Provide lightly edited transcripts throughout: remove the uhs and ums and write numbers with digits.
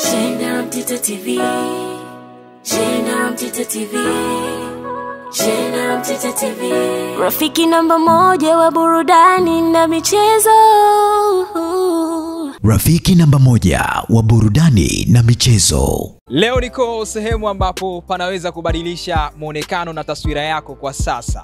Shena Mtita TV, Shena Mtita TV, Shena Mtita TV, rafiki namba moja wa burudani na michezo. Rafiki namba moja wa burudani na michezo. Leo niko sehemu ambapo panaweza kubadilisha muonekano na taswira yako kwa sasa.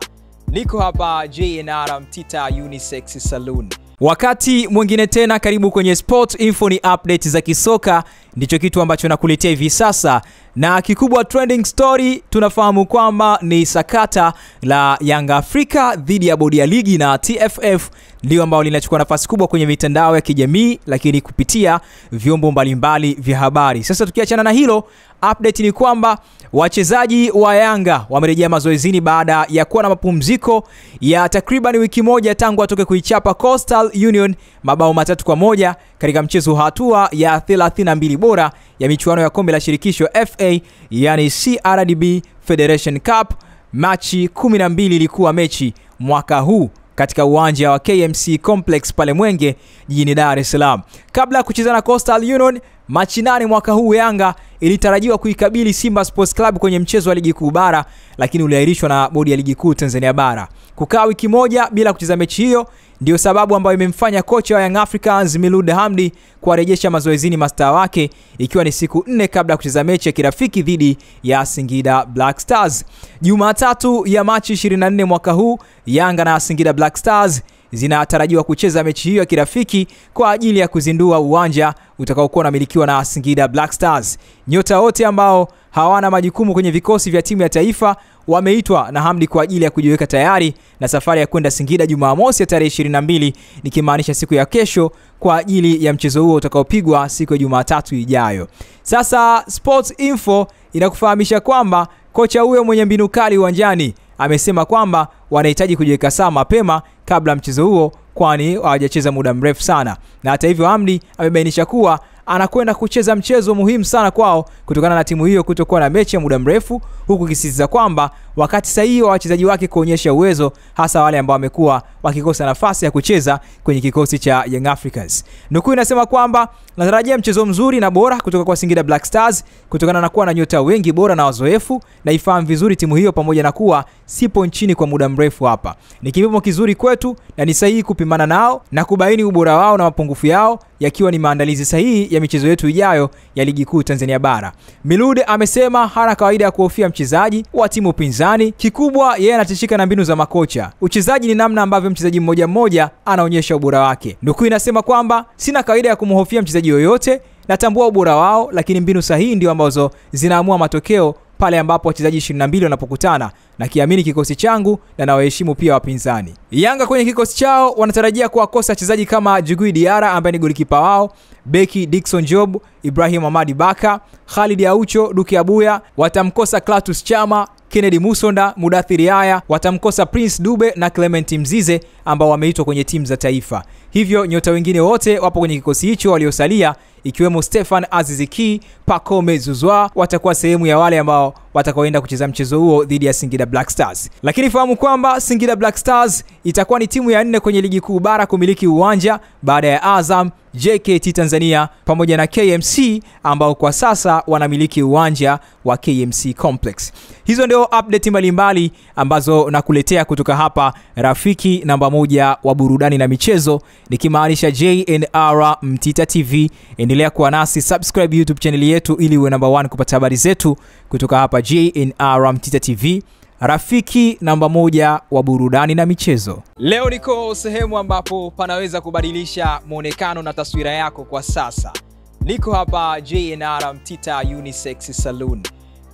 Niko hapa JNR Mtita Unisex Saloon. Wakati mwingine tena, karibu kwenye Sport Info, ni update za kisoka, ndicho kitu ambacho nakuletea hivi sasa. Na kikubwa trending story, tunafahamu kwamba ni sakata la Yanga Afrika dhidi ya bodi ya ligi na TFF ndio ambao linachukua nafasi kubwa kwenye mitandao ya kijamii, lakini kupitia vyombo mbalimbali vya habari. Sasa tukiachana na hilo, update ni kwamba wachezaji wa Yanga wamerejea mazoezini baada ya kuwa na mapumziko ya takriban wiki moja tangu atoke kuichapa Coastal Union mabao 3-1 katika mchezo hatua ya 32 bora ya michuano ya kombe la shirikisho FA, yani CRDB Federation Cup. Machi 12 ilikuwa mechi mwaka huu katika uwanja wa KMC Complex pale Mwenge jijini Dar es Salaam. Kabla ya kucheza na Coastal Union Machi 8 mwaka huu, Yanga ilitarajiwa kuikabili Simba Sports Club kwenye mchezo wa ligi kuu bara, lakini uliahirishwa na bodi ya ligi kuu Tanzania bara. Kukaa wiki moja bila kucheza mechi hiyo ndio sababu ambayo imemfanya kocha wa Young Africans Milude Hamdi kuwarejesha mazoezini mastaa wake, ikiwa ni siku 4 kabla ya kucheza mechi ya kirafiki dhidi ya Singida Black Stars. Jumatatu ya Machi 24 mwaka huu, Yanga na Singida Black Stars zinatarajiwa kucheza mechi hiyo ya kirafiki kwa ajili ya kuzindua uwanja utakaokuwa unamilikiwa na Singida Black Stars. Nyota wote ambao hawana majukumu kwenye vikosi vya timu ya taifa wameitwa na Hamdi kwa ajili ya kujiweka tayari na safari ya kwenda Singida Jumamosi ya tarehe 22, nikimaanisha siku ya kesho, kwa ajili ya mchezo huo utakaopigwa siku ya Jumatatu ijayo. Sasa Sports Info inakufahamisha kwamba kocha huyo mwenye mbinu kali uwanjani amesema kwamba wanahitaji kujiweka sawa mapema kabla mchezo huo, kwani hawajacheza muda mrefu sana. Na hata hivyo, Hamdi amebainisha kuwa anakwenda kucheza mchezo muhimu sana kwao kutokana na timu hiyo kutokuwa na mechi ya muda mrefu, huku kisisitiza kwamba wakati sahihi wa wachezaji wake kuonyesha uwezo, hasa wale ambao wamekuwa wakikosa nafasi ya kucheza kwenye kikosi cha Young Africans. Nukuu inasema kwamba natarajia mchezo mzuri na bora kutoka kwa Singida Black Stars kutokana na kuwa na nyota wengi bora na wazoefu, na ifahamu vizuri timu hiyo pamoja na kuwa sipo nchini kwa muda mrefu hapa. Ni kipimo kizuri kwetu na ni sahihi kupimana nao na kubaini ubora wao na mapungufu yao, yakiwa ni maandalizi sahihi ya michezo yetu ijayo ya ligi kuu Tanzania bara. Milude amesema hana kawaida ya kuhofia mchezaji wa timu pinzani, kikubwa yeye anatishika na mbinu za makocha. Uchezaji ni namna ambavyo mchezaji mmoja mmoja anaonyesha ubora wake. Nukuu inasema kwamba sina kawaida ya kumhofia mchezaji yoyote, natambua ubora wao, lakini mbinu sahihi ndio ambazo zinaamua matokeo pale ambapo wachezaji 22 wanapokutana, na kiamini kikosi changu na nawaheshimu pia wapinzani. Yanga kwenye kikosi chao wanatarajia kuwakosa wachezaji kama Djigui Diarra ambaye ni golikipa wao, beki Dickson Job, Ibrahim Ahmadi Baka, Khalid Aucho, Duke Abuya, watamkosa Clatous Chama, Kennedy Musonda, Mudathiri Aya, watamkosa Prince Dube na Clement Mzize ambao wameitwa kwenye timu za taifa. Hivyo nyota wengine wote wapo kwenye kikosi hicho waliosalia, ikiwemo Stefan Aziziki, Pacome Zouzoua, watakuwa sehemu ya wale ambao watakaoenda kucheza mchezo huo dhidi ya Singida Black Stars. Lakini fahamu kwamba Singida Black Stars itakuwa ni timu ya 4 kwenye ligi kuu bara kumiliki uwanja baada ya Azam, JKT Tanzania pamoja na KMC ambao kwa sasa wanamiliki uwanja wa KMC Complex. Hizo ndio update mbalimbali ambazo nakuletea kutoka hapa rafiki namba moja wa burudani na michezo, nikimaanisha JNR Mtita TV. Endelea kuwa nasi, subscribe YouTube channel yetu ili uwe number 1 kupata habari zetu kutoka hapa JNR Mtita TV, rafiki namba moja wa burudani na michezo. Leo niko sehemu ambapo panaweza kubadilisha muonekano na taswira yako kwa sasa. Niko hapa JNR Mtita Unisex Saloon.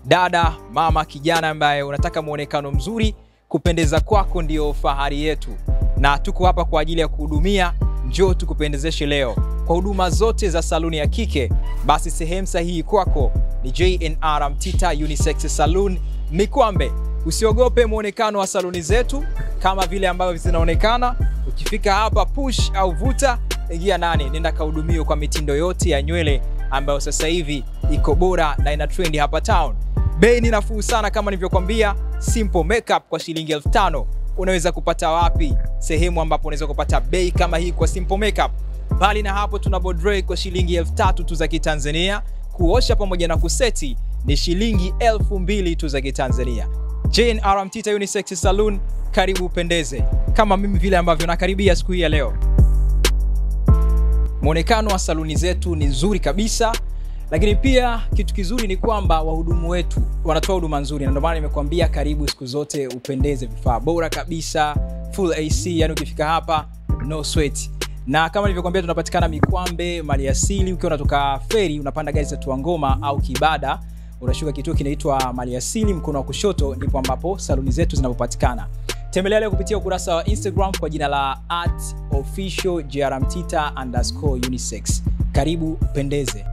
Dada, mama, kijana ambaye unataka muonekano mzuri, kupendeza kwako ndio fahari yetu, na tuko hapa kwa ajili ya kuhudumia. Njoo tukupendezeshe leo kwa huduma zote za saluni ya kike. Basi sehemu sahihi kwako ni JNR Mtita Unisex Saloon. Nikwambe usiogope muonekano wa saluni zetu kama vile ambavyo zinaonekana. Ukifika hapa, push au vuta, ingia ndani, nenda kahudumio kwa mitindo yote ya nywele ambayo sasa hivi iko bora na ina trend hapa town. Bei ni nafuu sana kama nilivyokuambia. Simple makeup kwa shilingi 5,000. Unaweza kupata wapi? Sehemu ambapo unaweza kupata bei kama hii kwa simple makeup Bali na hapo tuna bodrei kwa shilingi 3,000 tu za Kitanzania. Kuosha pamoja na kuseti ni shilingi 2,000 tu za Kitanzania. J&R Mtita Unisex Saloon, karibu upendeze kama mimi vile ambavyo nakaribia siku hii ya leo. Muonekano wa saluni zetu ni nzuri kabisa, lakini pia kitu kizuri ni kwamba wahudumu wetu wanatoa huduma nzuri, na ndio maana nimekuambia karibu siku zote upendeze. Vifaa bora kabisa, full AC, yani ukifika hapa no sweat. Na kama nilivyokuambia tunapatikana Mikwambe, Maliasili. Ukiwa unatoka feri unapanda gari za Tuangoma au Kibada, unashuka kituo kinaitwa Maliasili, mkono wa kushoto ndipo ambapo saluni zetu zinapopatikana. Tembelea leo kupitia ukurasa wa Instagram kwa jina la @official_JRMtita_unisex. Karibu upendeze.